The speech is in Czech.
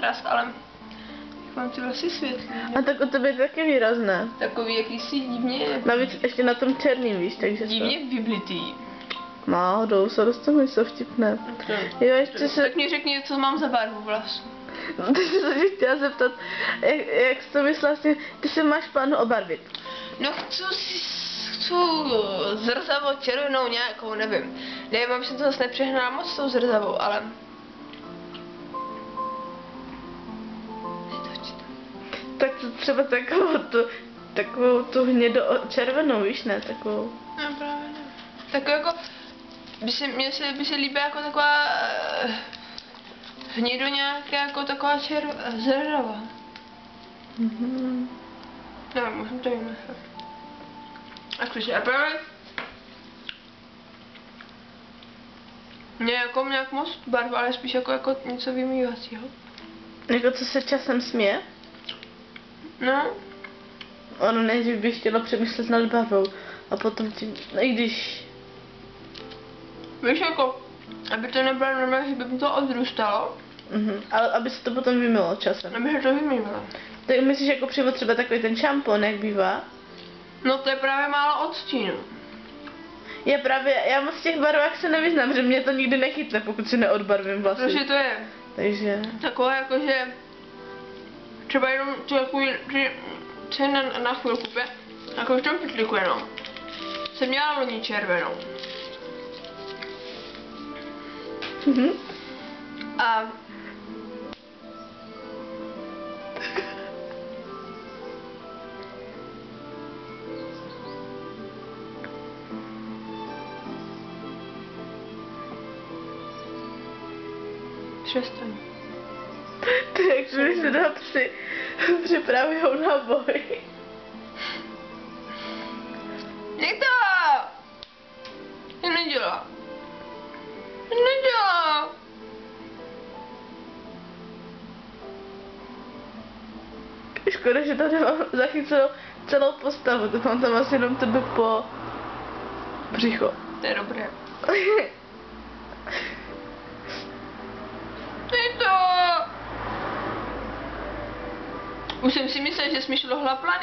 Rast, ale jak mám ty vlasy světlý. A tak o tebe je to taky výrazné. Takový jakýsi divně, Navíc ještě na tom černým, víš, takže divně vyblitý. Náhodou, se dostanu něco vtipné. Jo, ještě se... Tak mi řekni, co mám za barvu vlasů. No, ty se tě chtěla zeptat, jak jsi to myslela vlastně, ty se máš plánu obarvit. No chci zrzavou červenou nějakou, nevím. Nevím, aby jsem to zase nepřehnala moc s tou zrzavou, ale... Tak to třeba takovou tu hnědo-červenou, víš, ne, takovou. No právě ne. Tak jako, mně se by se líbila jako taková hnědo nějaká, jako taková zrzava. Nevím, musím to vymyslet. A křiště, a právě mě jako nějak moc barva, ale spíš jako něco vymývacího. Jako co se časem směje? No. Ono nejdřív bych chtěla přemýšlet nad barvou a potom ti, no i když... Víš jako, aby to nebylo normálně, že by mi to odrůstalo. Ale aby se to potom vymylo časem. Aby se to vymývalo. Tak myslíš jako přímo třeba takový ten šampon, jak bývá? No to je právě málo odstínu. Já moc v těch barvách se nevyznám, že mě to nikdy nechytne, pokud si neodbarvím vlasy. Protože to je Takže... takové jakože třeba jenom tu takový, co je na chvilku, jako v tom pytlíku jenom. Jsem měla loni červenou. A přestaň. To je jak když se dva psy připravujou na boj. Nech to! To nedělá. To nedělá. Škoda, že tady mám zachycenou celou postavu, to mám tam asi jenom tebe po břicho. To je dobré. Nech to! Už jsem si myslela, že jsi mi šlohla plany.